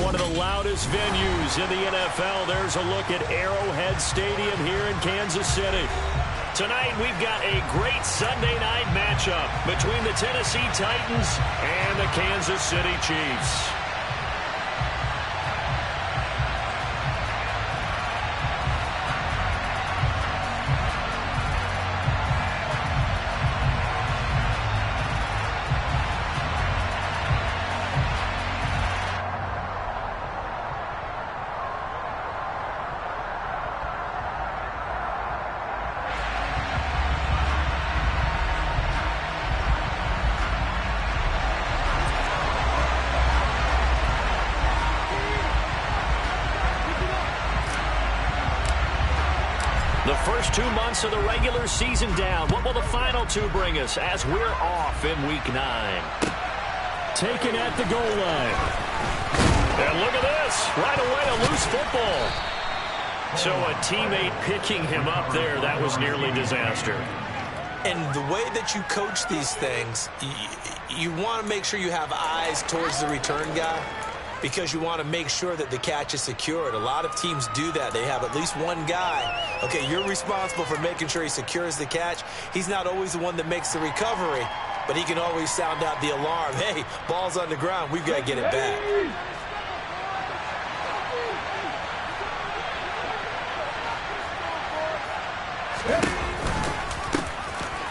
one of the loudest venues in the NFL. There's a look at Arrowhead Stadium here in Kansas City. Tonight, we've got a great Sunday night matchup between the Tennessee Titans and the Kansas City Chiefs. The first 2 months of the regular season down. What will the final two bring us as we're off in Week 9? Taken at the goal line. And look at this. Right away, a loose football. So a teammate picking him up there, that was nearly disaster. And the way that you coach these things, you want to make sure you have eyes towards the return guy, because you want to make sure that the catch is secured. A lot of teams do that. They have at least one guy. Okay, you're responsible for making sure he secures the catch. He's not always the one that makes the recovery, but he can always sound out the alarm. Hey, ball's on the ground. We've got to get it back.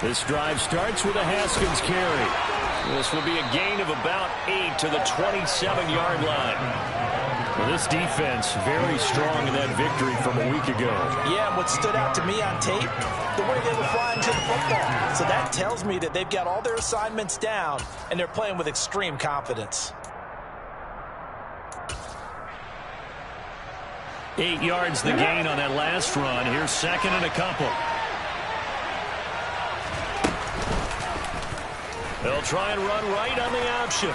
This drive starts with a Haskins carry. This will be a gain of about 8 to the 27-yard line. Well, this defense very strong in that victory from a week ago. Yeah, and what stood out to me on tape, the way they were flying to the football. So that tells me that they've got all their assignments down, and they're playing with extreme confidence. 8 yards the gain on that last run. Here's second and a couple. They'll try and run right on the option.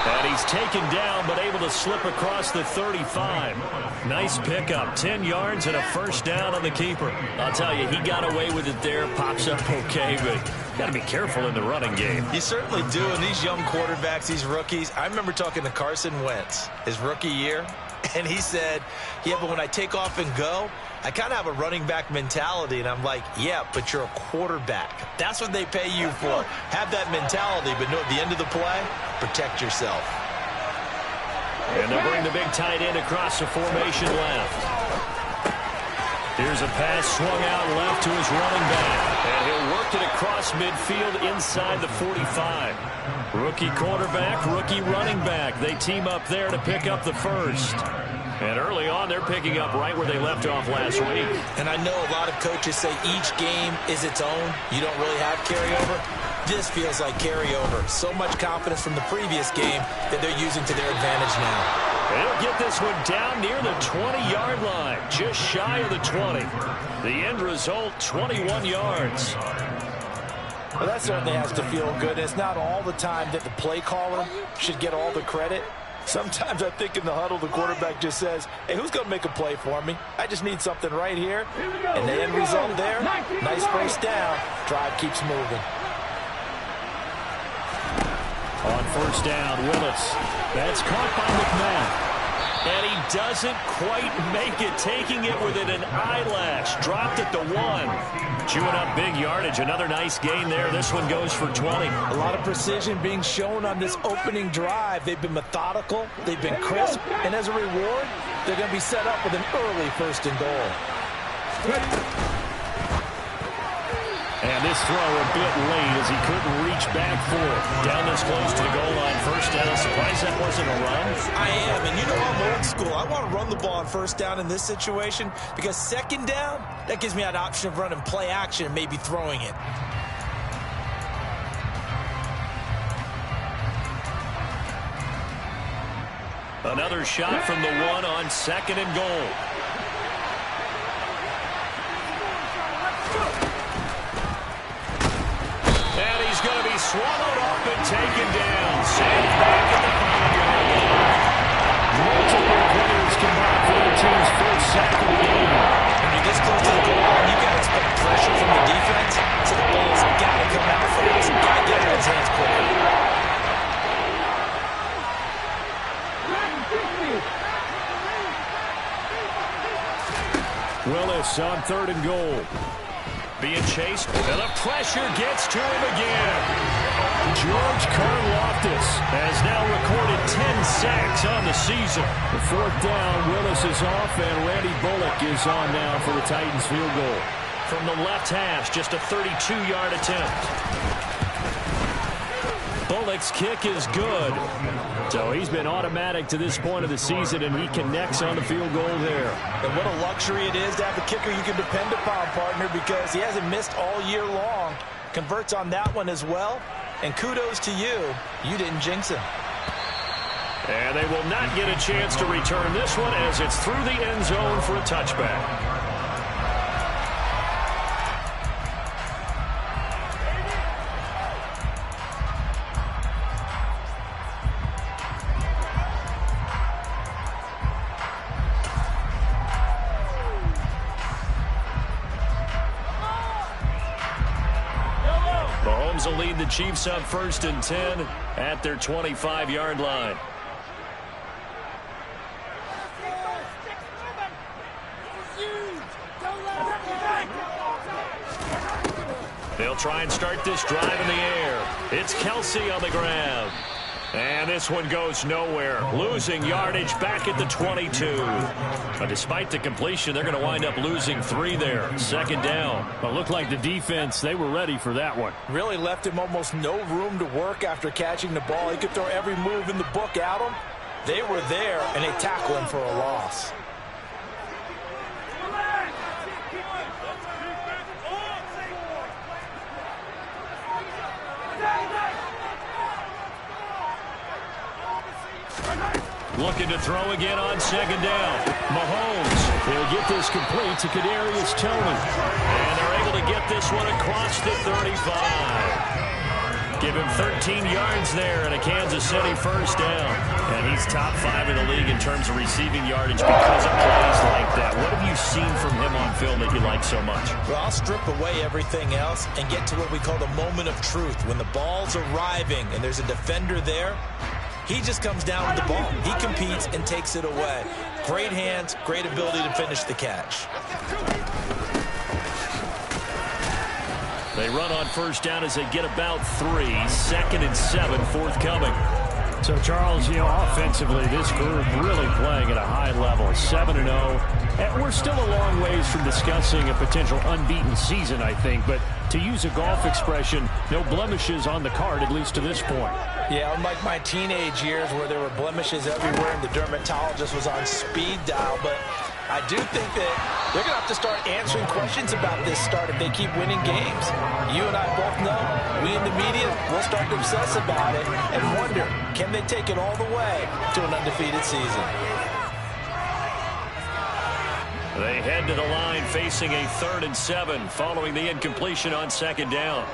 And he's taken down, but able to slip across the 35. Nice pickup. 10 yards and a first down on the keeper. I'll tell you, he got away with it there. Pops up okay, but got to be careful in the running game. You certainly do. And these young quarterbacks, these rookies, I remember talking to Carson Wentz his rookie year, and he said, yeah, but when I take off and go, I kind of have a running back mentality, and I'm like, yeah, but you're a quarterback. That's what they pay you for. Have that mentality, but know at the end of the play, protect yourself. And they'll bring the big tight end across the formation left. Here's a pass swung out left to his running back. And he'll work it across midfield inside the 45. Rookie quarterback, rookie running back. They team up there to pick up the first. And early on, they're picking up right where they left off last week. And I know a lot of coaches say each game is its own. You don't really have carryover. This feels like carryover. So much confidence from the previous game that they're using to their advantage now. They'll get this one down near the 20-yard line, just shy of the 20. The end result, 21 yards. Well, that certainly has to feel good. It's not all the time that the play caller should get all the credit. Sometimes I think in the huddle, the quarterback just says, hey, who's going to make a play for me? I just need something right here. And the end result there, nice first down. Drive keeps moving. On first down, Willis. That's caught by McMahon. And he doesn't quite make it, taking it within an eyelash. Dropped at the 1. Chewing up big yardage. Another nice gain there. This one goes for 20. A lot of precision being shown on this opening drive. They've been methodical. They've been crisp. And as a reward, they're going to be set up with an early first and goal. And this throw a bit late as he couldn't reach back for it. Down this close to the goal line. First down. Surprised that wasn't a run? I am. And you know I'm old school. I want to run the ball on first down in this situation because second down, that gives me an option of running play action and maybe throwing it. Another shot from the 1 on second and goal. And he's going to be swallowed up and taken down. Saved back at the 5-yard line. Multiple players combined for the team's first sack of the game. When you get close to the goal line, you got to expect pressure from the defense. So the ball's got to come out fast. Got to get it in his hands quickly. Willis on 3rd and goal. Being chased, and the pressure gets to him again. George Karlaftis has now recorded 10 sacks on the season. The 4th down, Willis is off, and Randy Bullock is on now for the Titans field goal. From the left hash, just a 32-yard attempt. Bullock's kick is good. So he's been automatic to this point of the season, and he connects on the field goal there. And what a luxury it is to have a kicker you can depend upon, partner, because he hasn't missed all year long. Converts on that one as well. And kudos to you. You didn't jinx him. And they will not get a chance to return this one as it's through the end zone for a touchback. Mahomes will lead the Chiefs up 1st and 10 at their 25-yard line. They'll try and start this drive in the air. It's Kelsey on the grab. And this one goes nowhere. Losing yardage back at the 22. But despite the completion, they're going to wind up losing 3 there. 2nd down. But looked like the defense, they were ready for that one. Really left him almost no room to work after catching the ball. He could throw every move in the book at him. They were there, and they tackle him for a loss. Looking to throw again on 2nd down. Mahomes. He'll get this complete to Kadarius Toney. And they're able to get this one across the 35. Give him 13 yards there and a Kansas City 1st down. And he's top 5 in the league in terms of receiving yardage because of plays like that. What have you seen from him on film that you like so much? Well, I'll strip away everything else and get to what we call the moment of truth. When the ball's arriving and there's a defender there, he just comes down with the ball. He competes and takes it away. Great hands, great ability to finish the catch. They run on 1st down as they get about 3. 2nd and 7 forthcoming. So, Charles, offensively, this group really playing at a high level. 7-0. And we're still a long ways from discussing a potential unbeaten season, I think. But to use a golf expression, no blemishes on the card, at least to this point. Yeah, unlike my teenage years where there were blemishes everywhere and the dermatologist was on speed dial. But I do think that they're going to have to start answering questions about this start if they keep winning games. You and I both know, we in the media, we'll start to obsess about it and wonder, can they take it all the way to an undefeated season? They head to the line facing a 3rd and 7 following the incompletion on 2nd down.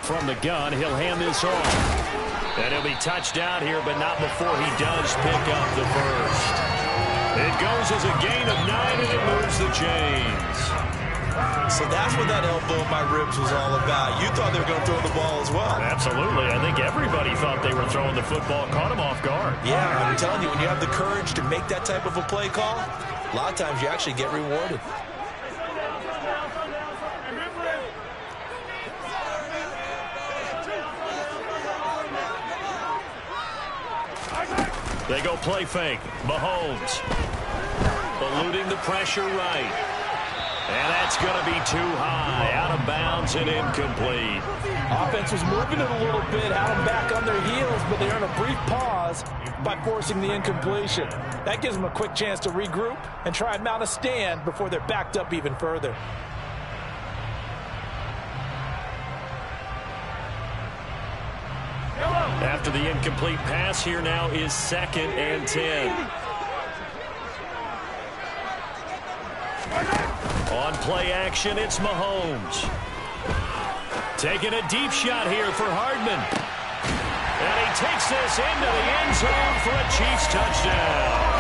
From the gun, he'll hand this off. And he'll be touched down here, but not before he does pick up the 1st. It goes as a gain of 9, and it moves the chains. So that's what that elbow in my ribs was all about. You thought they were going to throw the ball as well. Absolutely. I think everybody thought they were throwing the football, caught him off guard. Yeah, I'm telling you, when you have the courage to make that type of a play call, a lot of times you actually get rewarded. They go play fake. Mahomes eluding the pressure right. And that's going to be too high. Out of bounds and incomplete. Offense was moving it a little bit, had them back on their heels, but they earn a brief pause by forcing the incompletion. That gives them a quick chance to regroup and try and mount a stand before they're backed up even further. After the incomplete pass, here now is 2nd and 10. On play action, it's Mahomes. Taking a deep shot here for Hardman. And he takes this into the end zone for a Chiefs touchdown.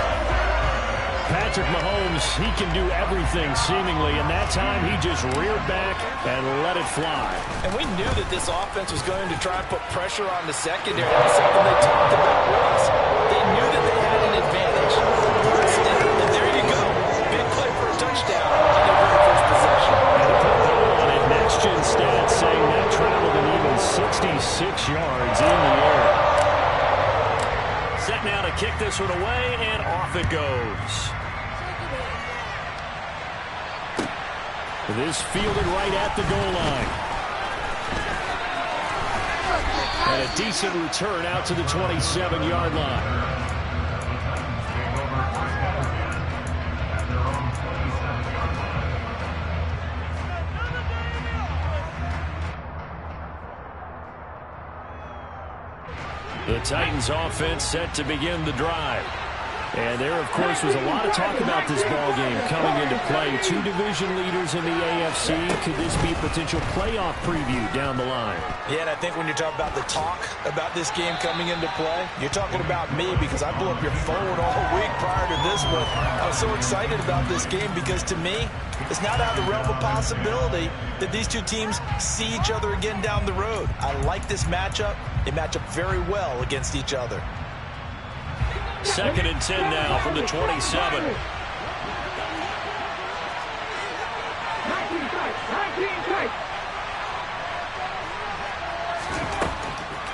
Patrick Mahomes, he can do everything seemingly, and that time he just reared back and let it fly. And we knew that this offense was going to try and put pressure on the secondary. That was something they talked about with us. They knew that they had an advantage. And there you go. Big play for a touchdown on their very first possession. And to put that on it, Next Gen Stats saying that traveled an even 66 yards in the air. Set now to kick this one away, and off it goes. This fielded right at the goal line. And a decent return out to the 27-yard line. The Titans offense set to begin the drive. And there, of course, was a lot of talk about this ball game coming into play. Two division leaders in the AFC. Could this be a potential playoff preview down the line? Yeah, and I think when you're talking about the talk about this game coming into play, you're talking about me because I blew up your phone all week prior to this one. I was so excited about this game because, to me, it's not out of the realm of possibility that these two teams see each other again down the road. I like this matchup. They match up very well against each other. 2nd and 10 now from the 27.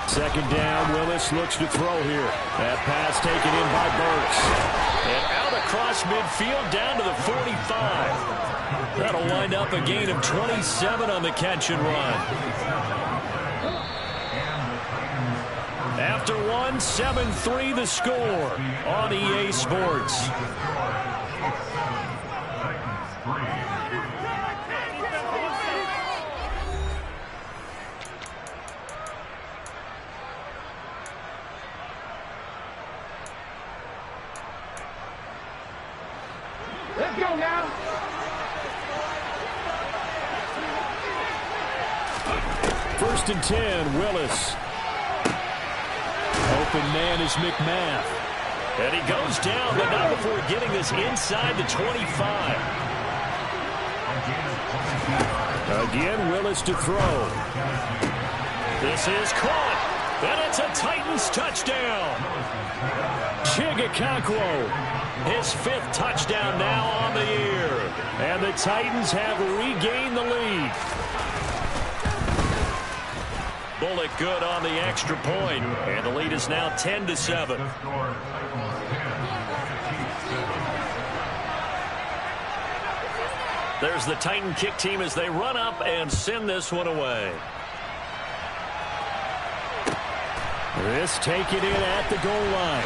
Second down, Willis looks to throw here. That pass taken in by Burks. And out across midfield down to the 45. That'll wind up a gain of 27 on the catch and run. After one, 7-3 the score on EA Sports. Let's go now. First and 10, Willis. Open man is McMath. And he goes down, but not before getting this inside the 25. Again, Willis to throw. This is caught, and it's a Titans touchdown. Chigakakwo, His 5th touchdown now on the year. and the Titans have regained the lead. Bullock good on the extra point, and the lead is now 10-7. There's the Titan kick team as they run up and send this one away. This taken in at the goal line.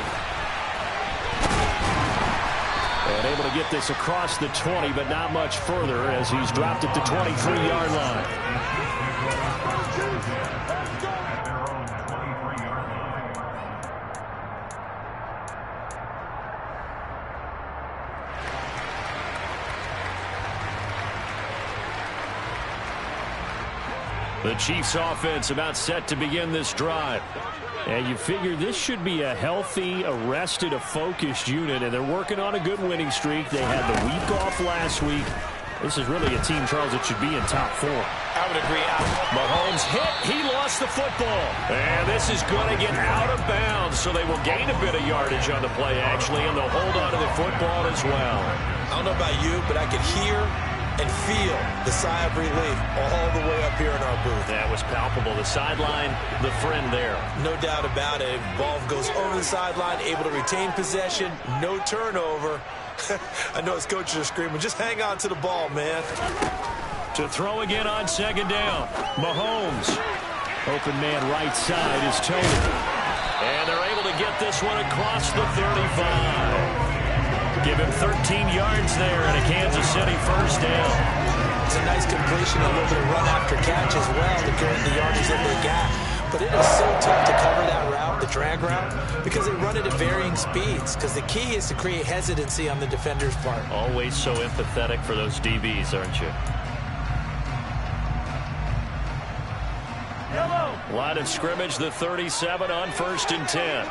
And able to get this across the 20, but not much further as he's dropped at the 23-yard line. The Chiefs offense about set to begin this drive. And you figure this should be a healthy, a rested, a focused unit, and they're working on a good winning streak. They had the week off last week. This is really a team, Charles, that should be in top 4. I would agree. Mahomes hit. He lost the football. And this is going to get out of bounds, so they will gain a bit of yardage on the play, actually, and they'll hold on to the football as well. I don't know about you, but I could hear and feel the sigh of relief all the way up here in our booth. That was palpable. The sideline, the friend there. No doubt about it. Ball goes over the sideline, able to retain possession, no turnover. I know his coaches are screaming, just hang on to the ball, man. To throw again on 2nd down. Mahomes. Open man right side is Tony. And they're able to get this one across the 35. Give him 13 yards there and a Kansas City first down. It's a nice completion, a little bit of run after catch as well to carry the yardage that they got. But it is so tough to cover that route, the drag route, because they run it at varying speeds. Because the key is to create hesitancy on the defender's part. Always so empathetic for those DBs, aren't you? Line of scrimmage, the 37 on 1st and 10.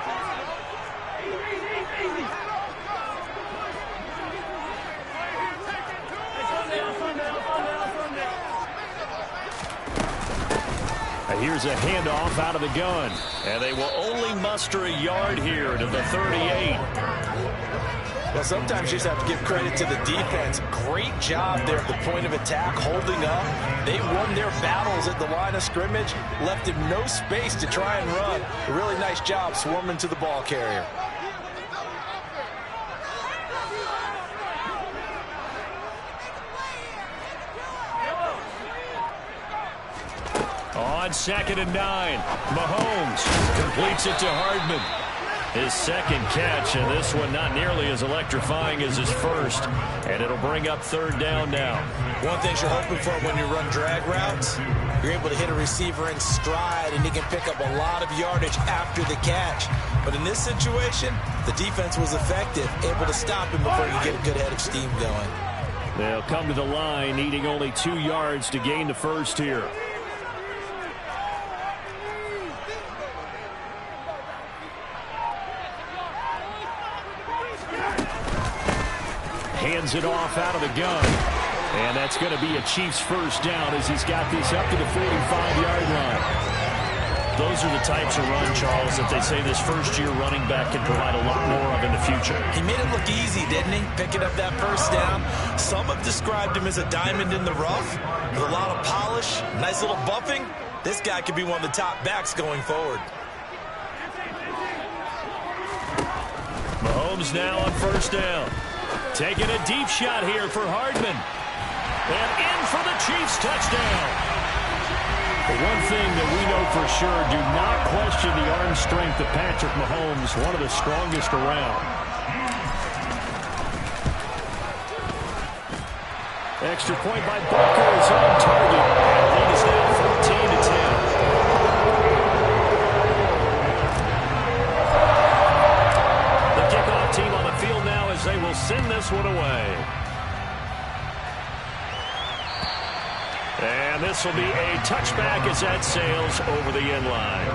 here's a handoff out of the gun. And they will only muster a yard here to the 38. Well, sometimes you just have to give credit to the defense. Great job there at the point of attack, holding up. They won their battles at the line of scrimmage, left him no space to try and run. A really nice job swarming to the ball carrier. On 2nd and 9, Mahomes completes it to Hardman. His second catch, and this one not nearly as electrifying as his first. And it'll bring up 3rd down now. One thing you're hoping for when you run drag routes, you're able to hit a receiver in stride, and he can pick up a lot of yardage after the catch. But in this situation, the defense was effective, able to stop him before he could get a good head of steam going. They'll come to the line, needing only 2 yards to gain the first here. Hands it off out of the gun. And that's going to be a Chiefs first down as he's got this up to the 45-yard line. Those are the types of run, Charles, that they say this first-year running back can provide a lot more of in the future. He made it look easy, didn't he? Picking up that first down. Some have described him as a diamond in the rough with a lot of polish, nice little bumping. This guy could be one of the top backs going forward. Mahomes now on 1st down. Taking a deep shot here for Hardman. And in for the Chiefs touchdown. The one thing that we know for sure, do not question the arm strength of Patrick Mahomes, one of the strongest around. Extra point by Booker is on target. And the lead is now 14-10. Team on the field now as they will send this one away. And this will be a touchback as that sails over the end line.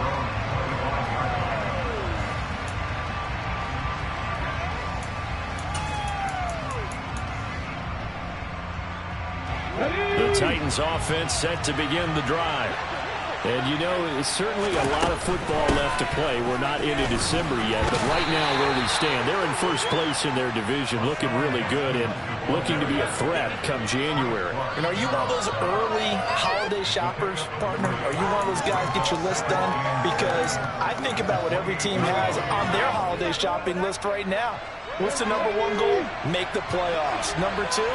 The Titans offense set to begin the drive. And, you know, it's certainly a lot of football left to play. We're not into December yet, but right now where we stand, they're in first place in their division, looking really good and looking to be a threat come January. And are you one of those early holiday shoppers, partner? Are you one of those guys get your list done? Because I think about what every team has on their holiday shopping list right now. What's the number 1 goal? Make the playoffs. Number 2,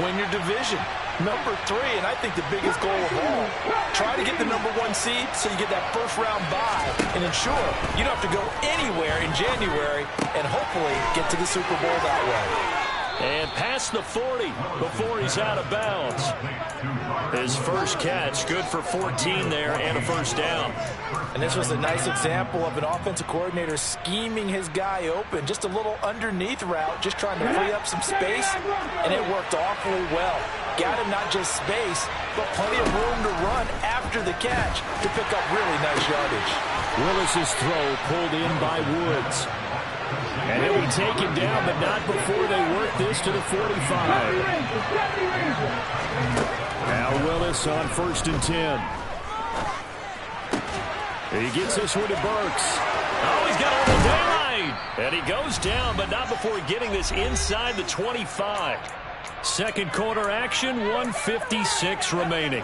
win your division. Number 3, and I think the biggest goal of all, try to get the number 1 seed so you get that first-round bye and ensure you don't have to go anywhere in January and hopefully get to the Super Bowl that way. And past the 40 before he's out of bounds. His first catch, good for 14 there and a first down. And this was a nice example of an offensive coordinator scheming his guy open. Just a little underneath route, just trying to free up some space, and it worked awfully well. Got him not just space, but plenty of room to run after the catch to pick up really nice yardage. Willis's throw pulled in by Woods. And he'll be taken down, but not before they work this to the 45. Now Willis on 1st and 10. He gets this one to Burks. Oh, he's got all the daylight. And he goes down, but not before getting this inside the 25. Second quarter action, 1:56 remaining.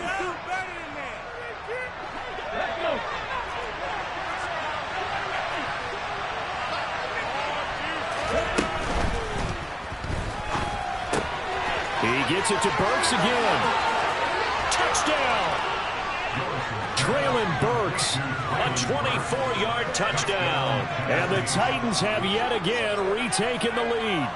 He gets it to Burks again. Touchdown! Traylon Burks. A 24-yard touchdown. And the Titans have yet again retaken the lead.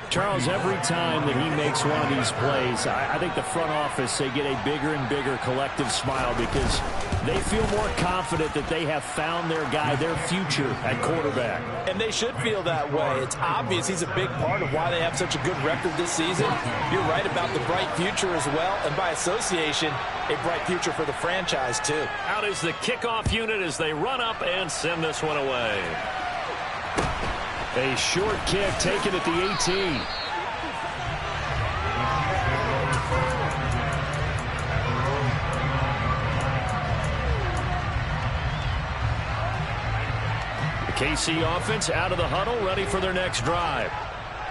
Charles, every time that he makes one of these plays, I think the front office, they get a bigger and bigger collective smile because they feel more confident that they have found their guy, their future at quarterback. And they should feel that way. It's obvious he's a big part of why they have such a good record this season. You're right about the bright future as well, and by association, a bright future for the franchise too. Out is the kickoff unit as they run up and send this one away. A short kick taken at the 18. KC offense out of the huddle, ready for their next drive.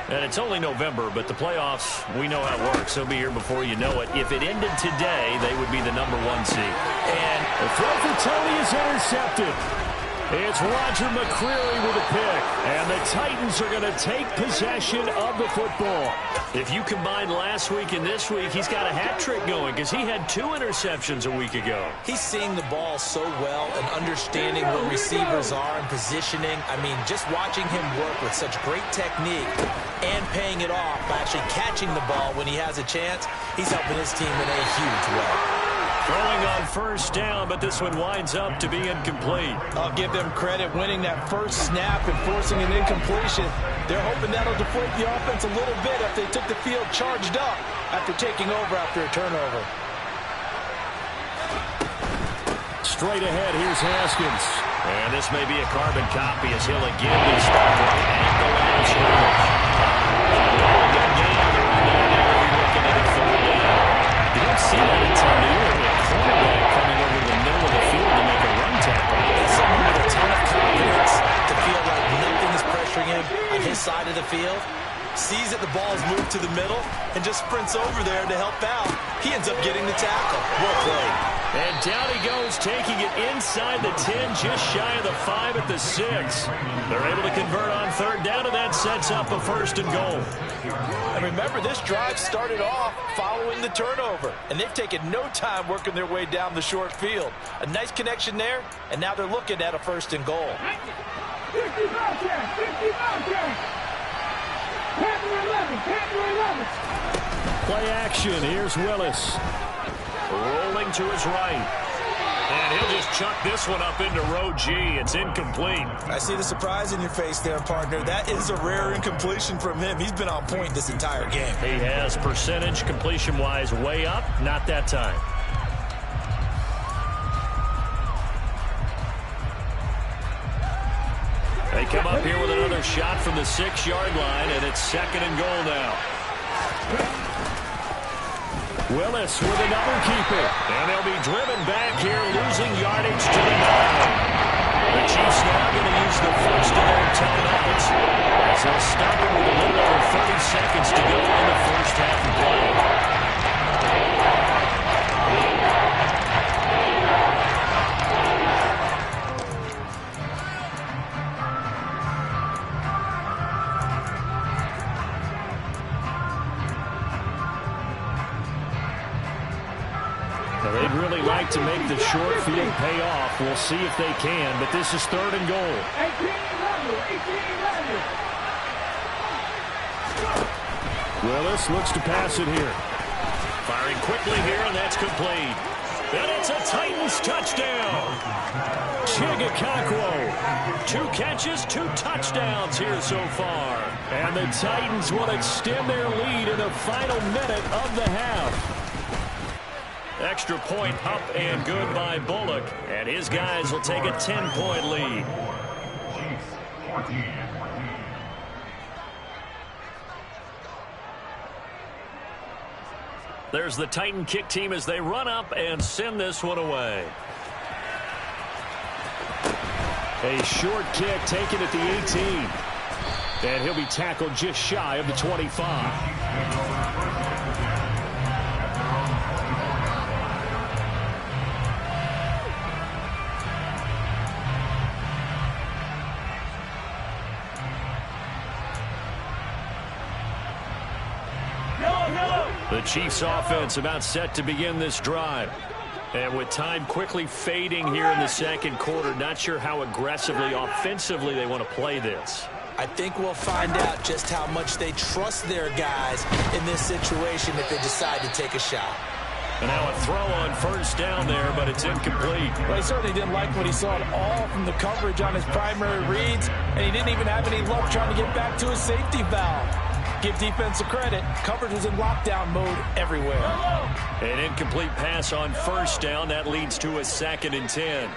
And it's only November, but the playoffs, we know how it works. They'll be here before you know it. If it ended today, they would be the #1 seed. And the throw for Tony is intercepted. It's Roger McCreary with a pick. And the Titans are going to take possession of the football. If you combine last week and this week, he's got a hat trick going because he had 2 interceptions a week ago. He's seeing the ball so well and understanding where receivers are and positioning. I mean, just watching him work with such great technique and paying it off by actually catching the ball when he has a chance, he's helping his team in a huge way. Throwing on first down, but this one winds up to be incomplete. I'll give them credit winning that first snap and forcing an incompletion. They're hoping that'll deflate the offense a little bit if they took the field charged up after taking over after a turnover. Straight ahead, here's Haskins. And this may be a carbon copy as he'll again be stopped right at the line of scrimmage. Good game right now. We're looking at a 3rd down. You don't see that in town either. Quarterback coming over the middle of the field to make a run tackle. That's someone with a ton of confidence to feel like nothing is pressuring him on his side of the field. Sees that the ball is moved to the middle and just sprints over there to help out. He ends up getting the tackle. Well played. And down he goes, taking it inside the 10, just shy of the 5 at the 6. They're able to convert on 3rd down, and that sets up a 1st and goal. And remember, this drive started off following the turnover, and they've taken no time working their way down the short field. A nice connection there, and now they're looking at a 1st and goal. 50 Play action. Here's Willis. Rolling to his right. And he'll just chuck this one up into row G. It's incomplete. I see the surprise in your face there, partner. That is a rare incompletion from him. He's been on point this entire game. He has percentage completion-wise way up. Not that time. They come up here with another shot from the 6-yard line, and it's 2nd and goal now. Willis with another keeper. And they'll be driven back here, losing yardage to the 9. The Chiefs now going to use the first of their timeouts as they'll stop it with a little over 30 seconds to go in the first half of play. They'd really like to make the short field pay off. We'll see if they can, but this is 3rd and goal. 18-11. Willis looks to pass it here. Firing quickly here, and that's complete. And it's a Titans touchdown. Chigakakwo. 2 catches, 2 touchdowns here so far. And the Titans will extend their lead in the final minute of the half. Extra point up and good by Bullock. And his guys will take a 10-point lead. There's the Titan kick team as they run up and send this one away. A short kick taken at the 18. And he'll be tackled just shy of the 25. The Chiefs offense about set to begin this drive. And with time quickly fading here in the 2nd quarter, not sure how aggressively, offensively they want to play this. I think we'll find out just how much they trust their guys in this situation if they decide to take a shot. And now a throw on first down there, but it's incomplete. Well, he certainly didn't like what he saw at all from the coverage on his primary reads, and he didn't even have any luck trying to get back to his safety valve. Give defense a credit. Coverage was in lockdown mode everywhere. An incomplete pass on first down. That leads to a 2nd and 10.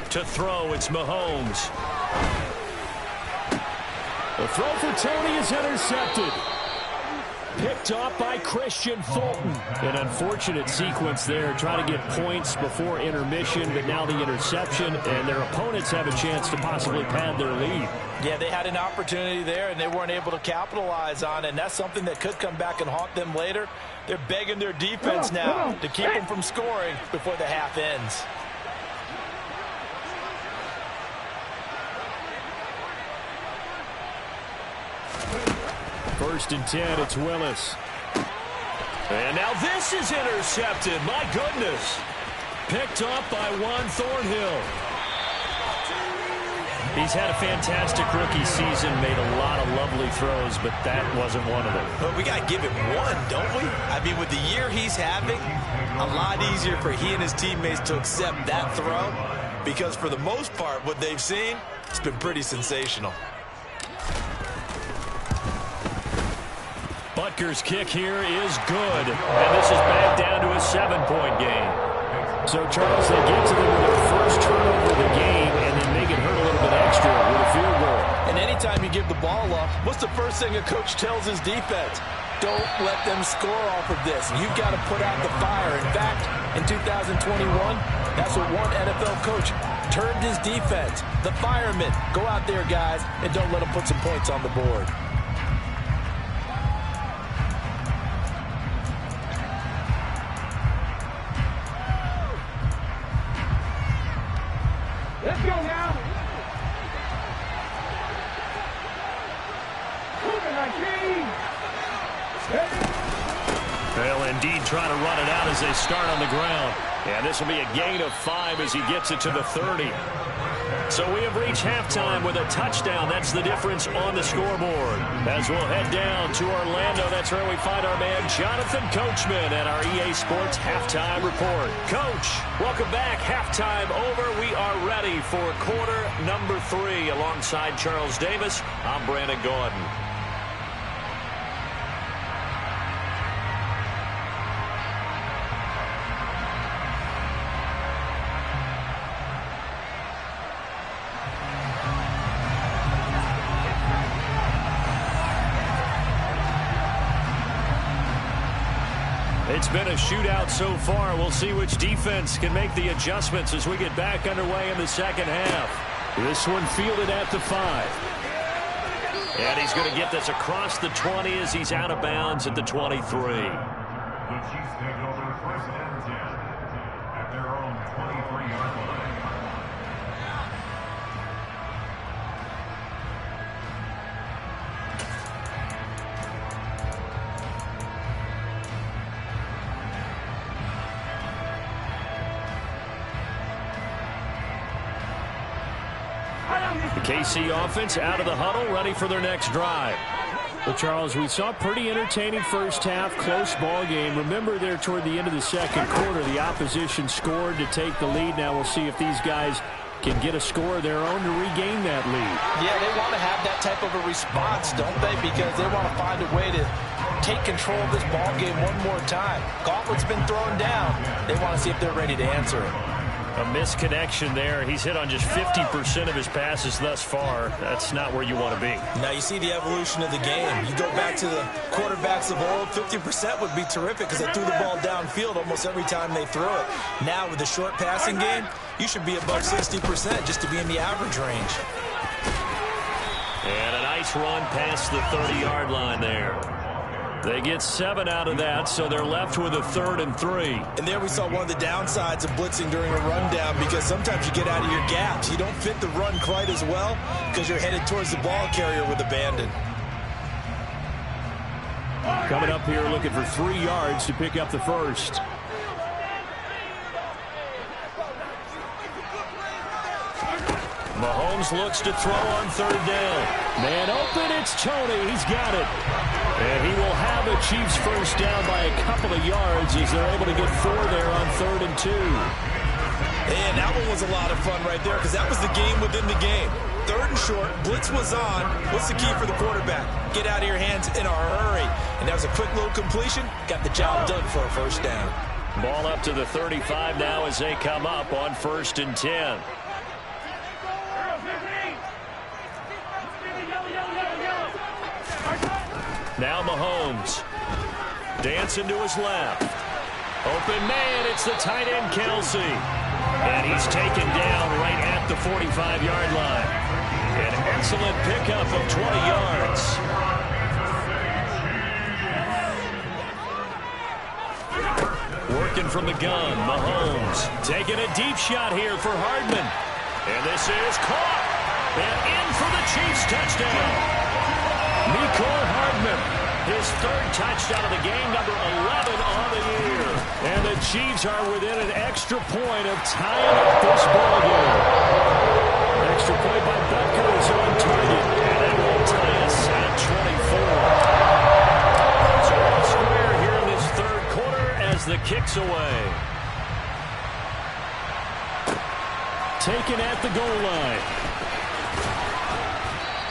To throw, it's Mahomes. The throw for Tony is intercepted. Picked picked off by Christian Fulton. An unfortunate sequence there, trying to get points before intermission, but now the interception, and their opponents have a chance to possibly pad their lead. Yeah, they had an opportunity there, and they weren't able to capitalize on it, and that's something that could come back and haunt them later. They're begging their defense now to keep them from scoring before the half ends. First and 10, it's Willis. And now this is intercepted. My goodness. Picked up by Juan Thornhill. He's had a fantastic rookie season, made a lot of lovely throws, but that wasn't one of them. But we got to give him one, don't we? I mean, with the year he's having, a lot easier for he and his teammates to accept that throw, because for the most part, what they've seen, it's been pretty sensational. Butker's kick here is good, and this is back down to a 7-point game. So, Charles, they get to them with their first turnover of the game and then make it hurt a little bit extra with a field goal. And anytime you give the ball up, what's the first thing a coach tells his defense? Don't let them score off of this. You've got to put out the fire. In fact, in 2021, that's what one NFL coach termed his defense. The firemen. Go out there, guys, and don't let them put some points on the board. Let's go now. They'll indeed try to run it out as they start on the ground. And this will be a gain of 5 as he gets it to the 30. So we have reached halftime with a touchdown. That's the difference on the scoreboard. As we'll head down to Orlando, that's where we find our man Jonathan Coachman at our EA Sports Halftime Report. Coach, welcome back. Halftime over. We are ready for quarter number 3. Alongside Charles Davis, I'm Brandon Gordon. It's been a shootout so far. We'll see which defense can make the adjustments as we get back underway in the second half. This one fielded at the 5. And he's going to get this across the 20 as he's out of bounds at the 23. The Chiefs take over first and 10 at their own 23-yard line. The KC offense out of the huddle, ready for their next drive. Well, Charles, we saw a pretty entertaining first half, close ball game. Remember there toward the end of the second quarter, the opposition scored to take the lead. Now we'll see if these guys can get a score of their own to regain that lead. Yeah, they want to have that type of a response, don't they? Because they want to find a way to take control of this ball game one more time. Gauntlet's been thrown down. They want to see if they're ready to answer it. A misconnection there. He's hit on just 50% of his passes thus far. That's not where you want to be. Now you see the evolution of the game. You go back to the quarterbacks of old, 50% would be terrific because they threw the ball downfield almost every time they threw it. Now with the short passing game, you should be above 60% just to be in the average range. And a nice run past the 30-yard line there. They get 7 out of that, so they're left with a 3rd and 3. And there we saw one of the downsides of blitzing during a rundown because sometimes you get out of your gaps. You don't fit the run quite as well because you're headed towards the ball carrier with abandon. Coming up here looking for 3 yards to pick up the first. Mahomes looks to throw on 3rd down. Man open, it's Tony. He's got it. And he will have a Chiefs first down by a couple of yards as they're able to get 4 there on 3rd and 2. And that one was a lot of fun right there because that was the game within the game. 3rd and short, blitz was on. What's the key for the quarterback? Get out of your hands in a hurry. And that was a quick little completion. Got the job done for a first down. Ball up to the 35 now as they come up on 1st and 10. Now Mahomes. Dancing to his left. Open man, it's the tight end, Kelsey. And he's taken down right at the 45-yard line. An excellent pickup of 20 yards. Working from the gun, Mahomes taking a deep shot here for Hardman. And this is caught. And in for the Chiefs touchdown. Mecole Hardman, his third touchdown of the game, number 11 on the year. And the Chiefs are within an extra point of tying up this ball game. Extra point by Butker is on target. And that will tie us at 24. So all square here in this third quarter as the kick's away. Taken at the goal line.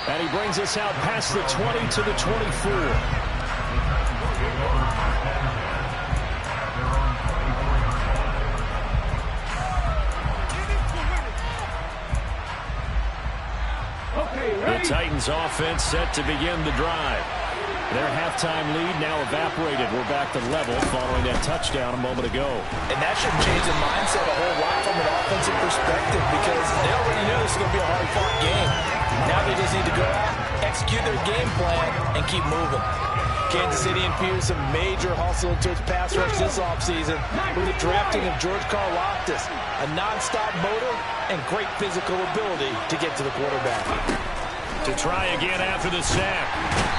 And he brings us out past the 20 to the 24. The Titans offense set to begin the drive. Their halftime lead now evaporated. We're back to level following that touchdown a moment ago. And that should change the mindset a whole lot from an offensive perspective because they already knew this was going to be a hard-fought game. Now they just need to go out, execute their game plan, and keep moving. Kansas City infused some major hustle into its pass rush this offseason with the drafting of George Karlaftis, a nonstop motor and great physical ability to get to the quarterback. To try again after the sack.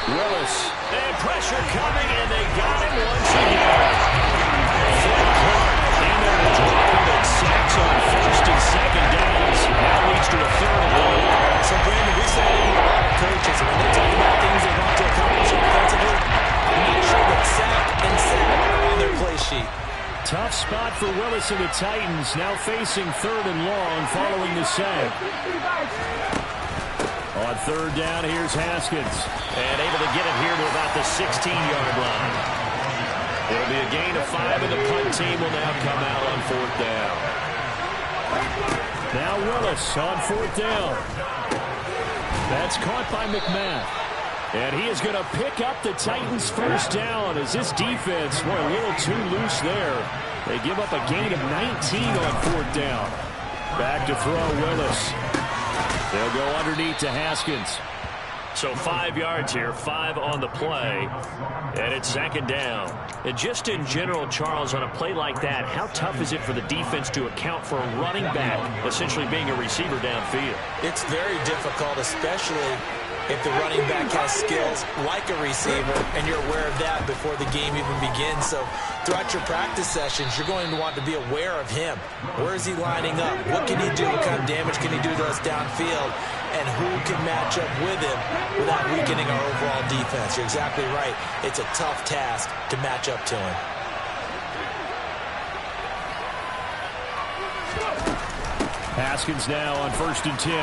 Willis. And pressure coming, and they got him once again. Fred Clark in there to drop him at sacks on first and second downs. Now leads to a third and long. So, Brandon, we said it to a lot of coaches. When they talk about things they want to accomplish offensively, I'm not sure that sack and sack are on their play sheet. Tough spot for Willis and the Titans, now facing third and long following the sack. On third down, here's Haskins. And able to get it here to about the 16-yard line. It'll be a gain of 5, and the punt team will now come out on fourth down. Now Willis on fourth down. That's caught by McMath. And he is going to pick up the Titans' first down as this defense were a little too loose there. They give up a gain of 19 on fourth down. Back to throw Willis. They'll go underneath to Haskins. So 5 yards here, 5 on the play, and it's second down. And just in general, Charles, on a play like that, how tough is it for the defense to account for a running back essentially being a receiver downfield? It's very difficult, especially if the running back has skills like a receiver, and you're aware of that before the game even begins. So throughout your practice sessions, you're going to want to be aware of him. Where is he lining up? What can he do? What kind of damage can he do to us downfield? And who can match up with him without weakening our overall defense? You're exactly right. It's a tough task to match up to him. Haskins now on 1st and 10.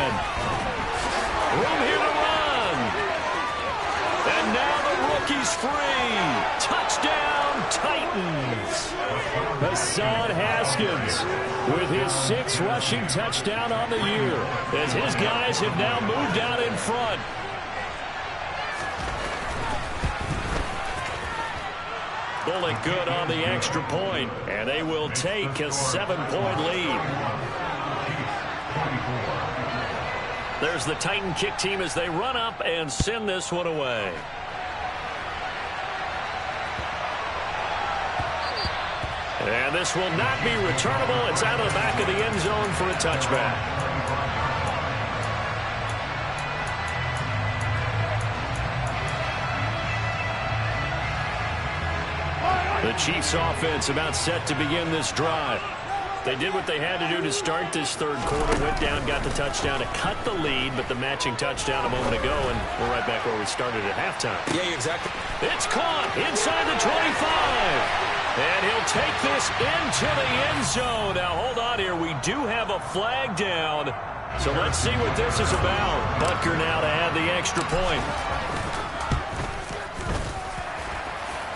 Room here to run. And now the rookie's free. Touchdown, Titans. Hassan Haskins with his 6th rushing touchdown on the year as his guys have now moved out in front. Bullock good on the extra point, and they will take a 7-point lead. There's the Titan kick team as they run up and send this one away. And this will not be returnable. It's out of the back of the end zone for a touchback. The Chiefs offense about set to begin this drive. They did what they had to do to start this third quarter. Went down, got the touchdown to cut the lead, but the matching touchdown a moment ago, and we're right back where we started at halftime. Yeah, exactly. It's caught inside the 25. And he'll take this into the end zone. Now, hold on here. We do have a flag down. So let's see what this is about. Butker now to add the extra point.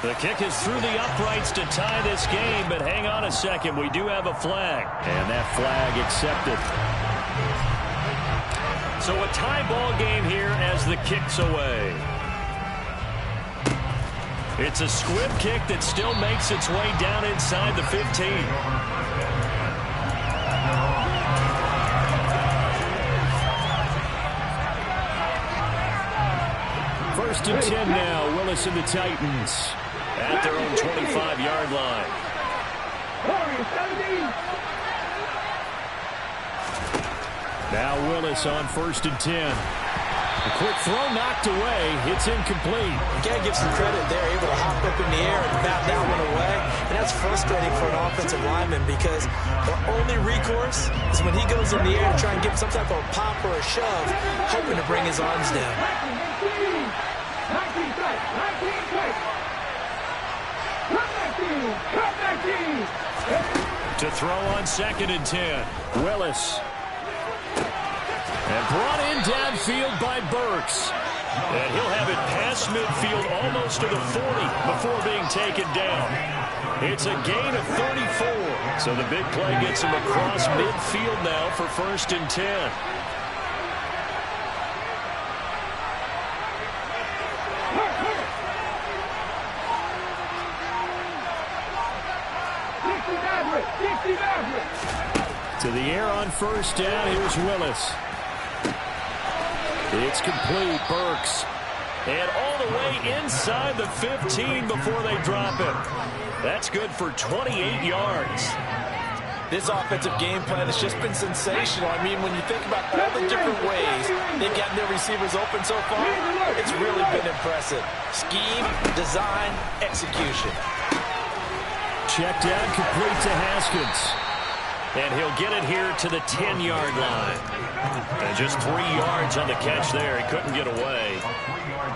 The kick is through the uprights to tie this game, but hang on a second. We do have a flag. And that flag accepted. So a tie ball game here as the kick's away. It's a squib kick that still makes its way down inside the 15. First and 10 now. Willis and the Titans at their own 25-yard line. Now Willis on first and 10. A quick throw knocked away. It's incomplete. You got to give some credit there. Able to hop up in the air and bat that one away. And that's frustrating for an offensive lineman because the only recourse is when he goes in the air to try and get some type of pop or a shove, hoping to bring his arms down. To throw on second and 10. Willis. And brought in downfield by Burks. And he'll have it past midfield almost to the 40 before being taken down. It's a gain of 34. So the big play gets him across midfield now for first and 10. To the air on first down. Here's Willis. It's complete. Burks. And all the way inside the 15 before they drop it. That's good for 28 yards. This offensive game plan has just been sensational. I mean, when you think about all the different ways they've gotten their receivers open so far, it's really been impressive. Scheme, design, execution. Check down, complete to Haskins. And he'll get it here to the 10-yard line. And just 3 yards on the catch there. He couldn't get away.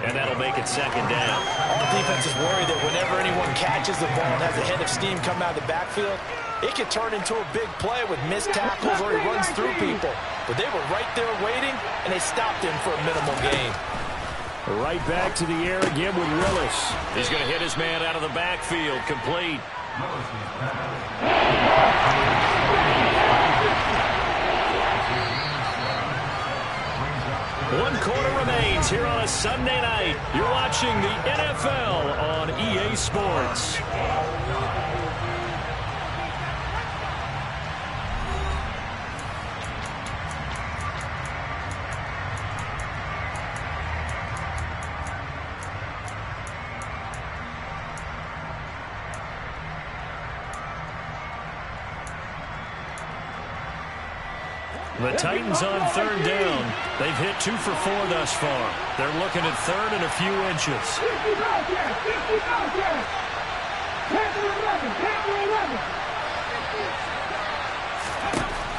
And that'll make it second down. All defense is worried that whenever anyone catches the ball and has a head of steam come out of the backfield, it could turn into a big play with missed tackles or he runs through people. But they were right there waiting, and they stopped him for a minimal gain. Right back to the air again with Willis. He's going to hit his man out of the backfield. Complete. 1 quarter remains here on a Sunday night. You're watching the NFL on EA Sports. The Titans on third down. They've hit 2 for 4 thus far. They're looking at third and a few inches.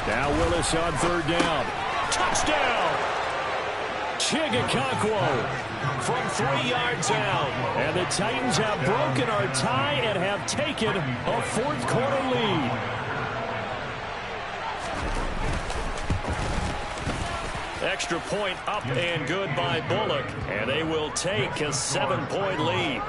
Now Willis on third down. Touchdown! Chigakakwo from 3 yards out. And the Titans have broken our tie and have taken a fourth quarter lead. Extra point up and good by Bullock. And they will take a 7-point lead.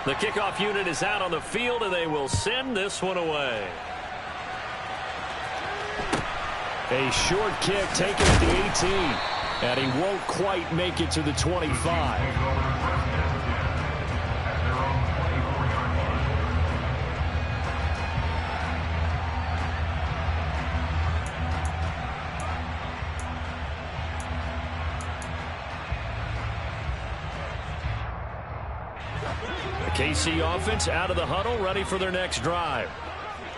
The kickoff unit is out on the field, and they will send this one away. A short kick taken at the 18. And he won't quite make it to the 25. The KC offense out of the huddle, ready for their next drive.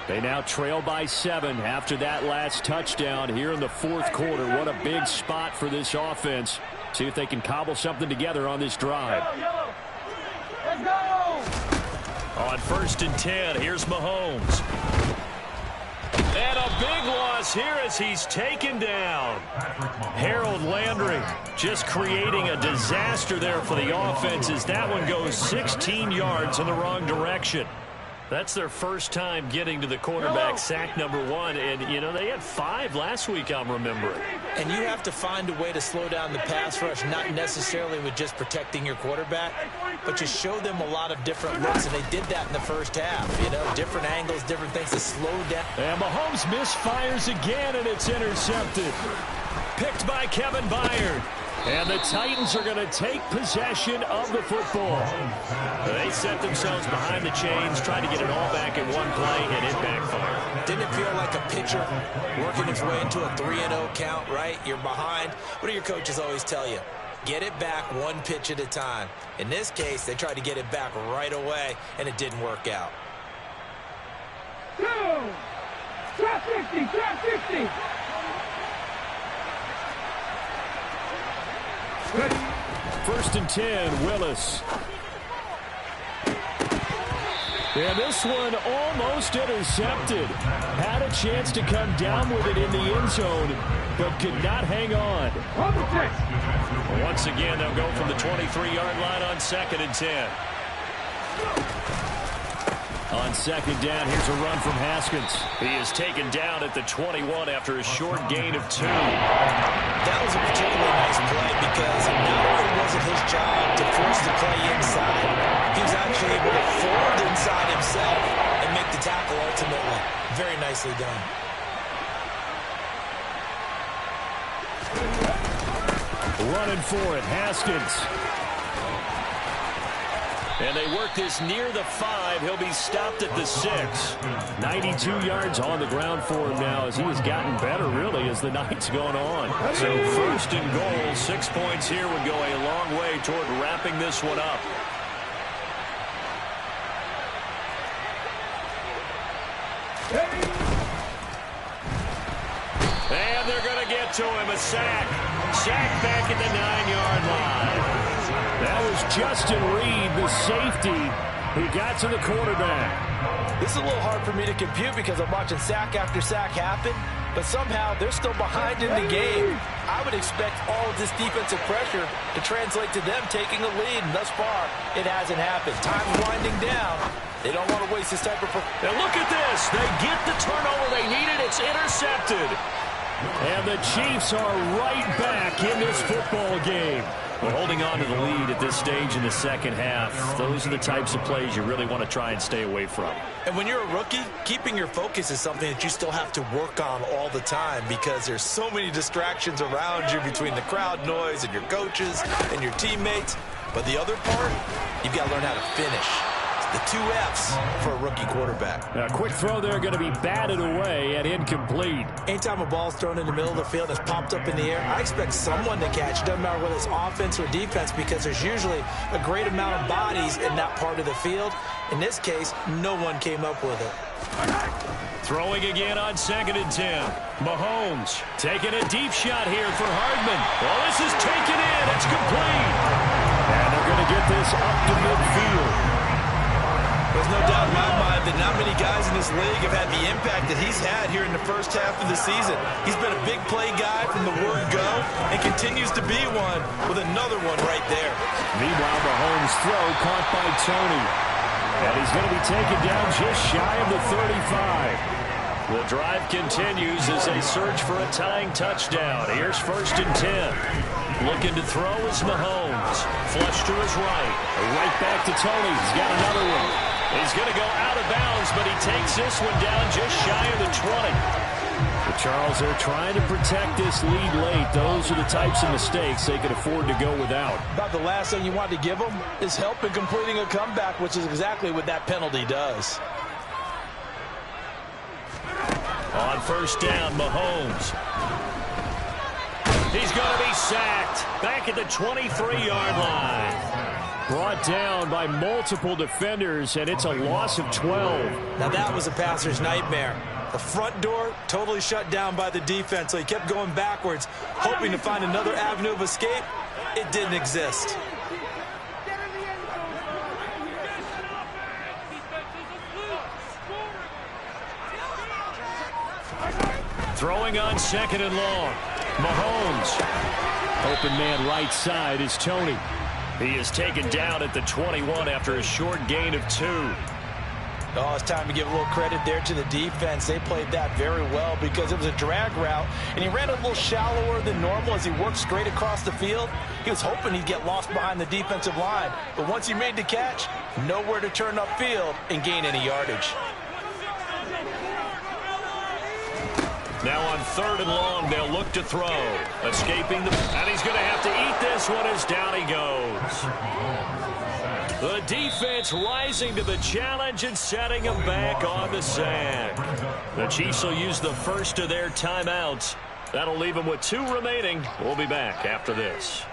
They now trail by 7 after that last touchdown here in the fourth quarter. What a big spot for this offense. See if they can cobble something together on this drive. Let's go! On first and 10, here's Mahomes. And a big loss here as he's taken down. Harold Landry just creating a disaster there for the offense as that one goes 16 yards in the wrong direction. That's their first time getting to the quarterback, sack number 1. And, you know, they had 5 last week, I'm remembering. And you have to find a way to slow down the pass rush, not necessarily with just protecting your quarterback, but just show them a lot of different looks. And they did that in the first half. You know, different angles, different things to slow down. And Mahomes misfires again, and it's intercepted. Picked by Kevin Byard. And the Titans are going to take possession of the football. They set themselves behind the chains, trying to get it all back in one play, and it backfired. Didn't it feel like a pitcher working his way into a 3-0 count, right? You're behind. What do your coaches always tell you? Get it back one pitch at a time. In this case, they tried to get it back right away, and it didn't work out. 2, trap 50, trap 50. First and 10, Willis. And this one almost intercepted. Had a chance to come down with it in the end zone, but could not hang on. Once again, they'll go from the 23-yard line on 2nd and 10. On 2nd down, here's a run from Haskins. He is taken down at the 21 after a short gain of 2. That was a particularly nice play because not only was it his job to force the play inside, he was actually able to forward inside himself and make the tackle ultimately. Very nicely done. Running for it, Haskins. And they work this near the 5. He'll be stopped at the 6. 92 yards on the ground for him now as he has gotten better, really, as the night's gone on. So 1st and goal, 6 points here would go a long way toward wrapping this one up. And they're going to get to him, a sack. Sack back at the 9-yard line. That was Justin Reed, the safety, who got to the quarterback. This is a little hard for me to compute because I'm watching sack after sack happen, but somehow they're still behind in the game. I would expect all of this defensive pressure to translate to them taking a lead, and thus far, it hasn't happened. Time's winding down. They don't want to waste this type of... Now look at this. They get the turnover they needed. It's intercepted. And the Chiefs are right back in this football game. We're holding on to the lead at this stage in the second half. Those are the types of plays you really want to try and stay away from. And when you're a rookie, keeping your focus is something that you still have to work on all the time because there's so many distractions around you between the crowd noise and your coaches and your teammates. But the other part, you've got to learn how to finish. The 2 F's for a rookie quarterback. A quick throw there going to be batted away and incomplete. Anytime a ball's thrown in the middle of the field and it's popped up in the air, I expect someone to catch. It doesn't matter whether it's offense or defense because there's usually a great amount of bodies in that part of the field. In this case, no one came up with it. Throwing again on 2nd and 10. Mahomes taking a deep shot here for Hardman. Well, this is taken in. It's complete. And they're going to get this up to midfield. There's no doubt in my mind that not many guys in this league have had the impact that he's had here in the first half of the season. He's been a big play guy from the word go and continues to be one with another one right there. Meanwhile, Mahomes' throw caught by Tony. And he's going to be taken down just shy of the 35. The drive continues as they search for a tying touchdown. Here's 1st and 10. Looking to throw is Mahomes. Flush to his right. Right back to Tony. He's got another one. He's going to go out of bounds, but he takes this one down just shy of the 20. But Charles, they're trying to protect this lead late. Those are the types of mistakes they can afford to go without. About the last thing you want to give them is help in completing a comeback, which is exactly what that penalty does. On 1st down, Mahomes. He's going to be sacked back at the 23-yard line. Brought down by multiple defenders, and it's a loss of 12. Now that was a passer's nightmare. The front door totally shut down by the defense, so he kept going backwards, hoping to find another avenue of escape. It didn't exist. Throwing on 2nd and long. Mahomes. Open man right side is Tony. He is taken down at the 21 after a short gain of 2. Oh, it's time to give a little credit there to the defense. They played that very well because it was a drag route, and he ran a little shallower than normal as he worked straight across the field. He was hoping he'd get lost behind the defensive line, but once he made the catch, nowhere to turn upfield and gain any yardage. Now on 3rd and long, they'll look to throw. Escaping and he's going to have to eat this one as down he goes. The defense rising to the challenge and setting him back on the sack. The Chiefs will use the first of their timeouts. That'll leave them with 2 remaining. We'll be back after this.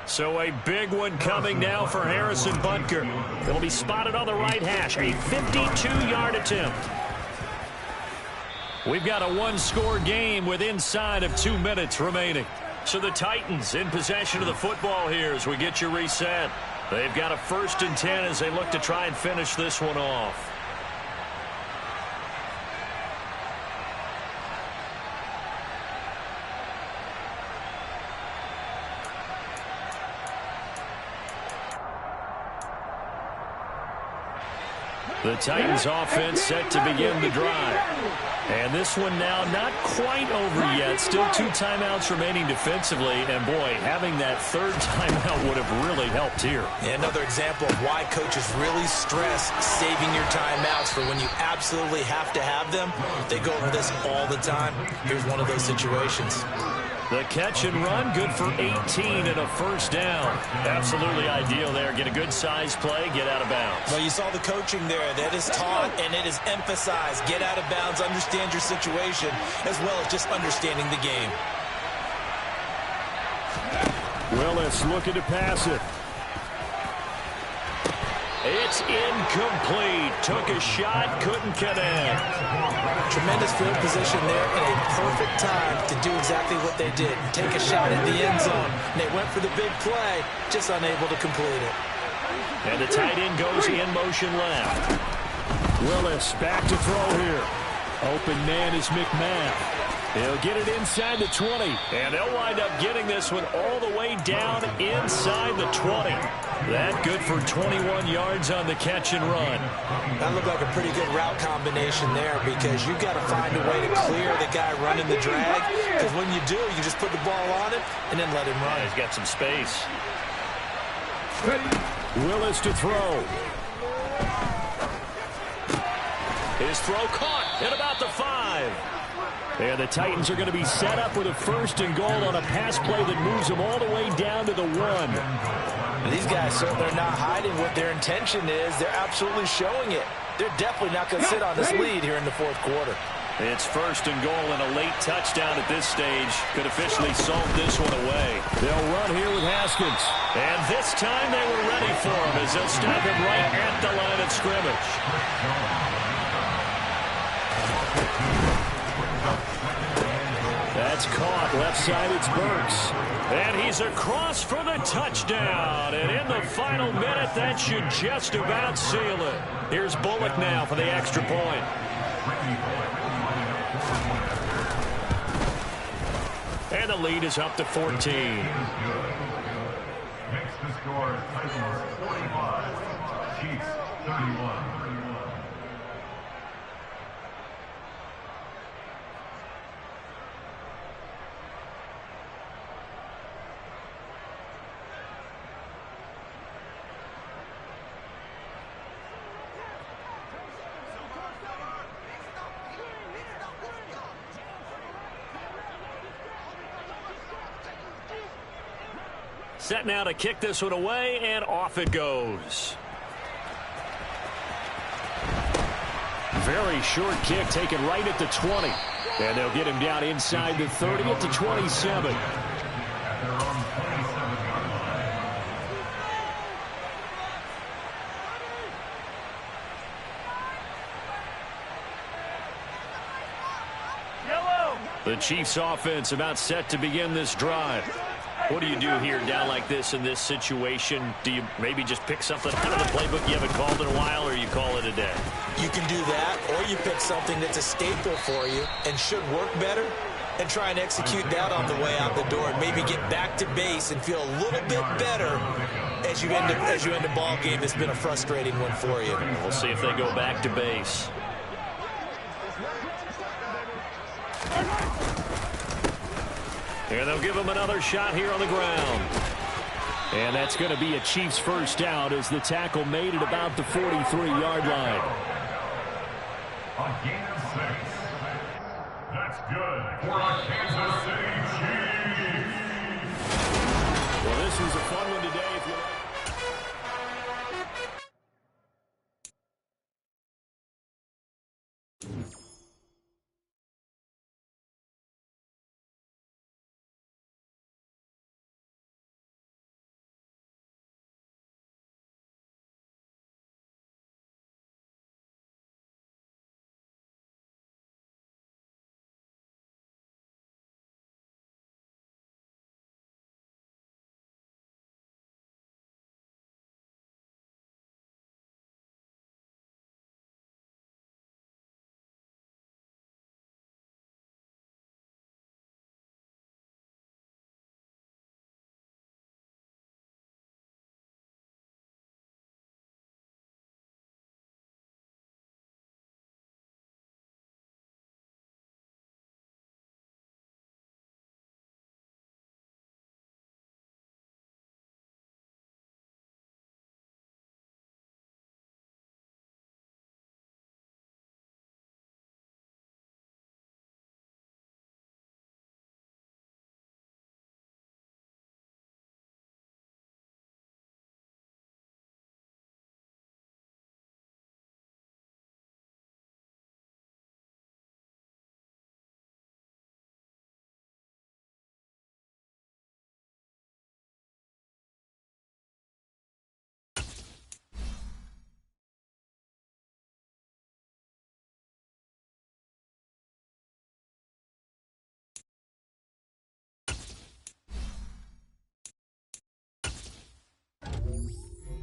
So a big one coming now for Harrison Butker. It'll be spotted on the right hash. A 52-yard attempt. We've got a 1-score game with inside of 2 minutes remaining. So the Titans in possession of the football here as we get you reset. They've got a 1st and 10 as they look to try and finish this one off. The Titans offense set to begin the drive. And this one now not quite over yet. Still 2 timeouts remaining defensively. And boy, having that 3rd timeout would have really helped here. Yeah, another example of why coaches really stress saving your timeouts for when you absolutely have to have them. They go over this all the time. Here's one of those situations. The catch and run, good for 18 and a 1st down. Absolutely ideal there. Get a good size play, get out of bounds. Well, you saw the coaching there. That is taught and it is emphasized. Get out of bounds, understand your situation, as well as just understanding the game. Willis looking to pass it. It's incomplete. Took a shot, couldn't connect. Tremendous field position there and a perfect time to do exactly what they did. Take a shot at the end zone. And they went for the big play, just unable to complete it. And the tight end goes in motion left. Willis back to throw here. Open man is McMahon. He'll get it inside the 20. And they'll wind up getting this one all the way down inside the 20. That good for 21 yards on the catch and run. That looked like a pretty good route combination there because you've got to find a way to clear the guy running the drag. Because when you do, you just put the ball on him and then let him run. Yeah, he's got some space. Willis to throw. His throw caught at about the 5. And the Titans are going to be set up with a 1st and goal on a pass play that moves them all the way down to the 1. These guys certainly are not hiding what their intention is. They're absolutely showing it. They're definitely not going to sit on this lead here in the 4th quarter. It's 1st and goal and a late touchdown at this stage. Could officially solve this one away. They'll run here with Haskins. And this time they were ready for him as they'll stop him right at the line of scrimmage. That's caught. Left side, it's Burks. And he's across for the touchdown. And in the final minute, that should just about seal it. Here's Bullock now for the extra point. And the lead is up to 14. Makes the score Titans 45, Chiefs 31. Set now to kick this one away, and off it goes. Very short kick taken right at the 20. And they'll get him down inside the 30 at the 27. The Chiefs offense about set to begin this drive. What do you do here down like this in this situation? Do you maybe just pick something out of the playbook you haven't called in a while, or you call it a day? You can do that, or you pick something that's a staple for you and should work better and try and execute that on the way out the door and maybe get back to base and feel a little bit better as you end a ball game that's been a frustrating one for you. We'll see if they go back to base. And they'll give him another shot here on the ground. And that's going to be a Chiefs first down as the tackle made at about the 43-yard line. A gain of 6. That's good for a Kansas City.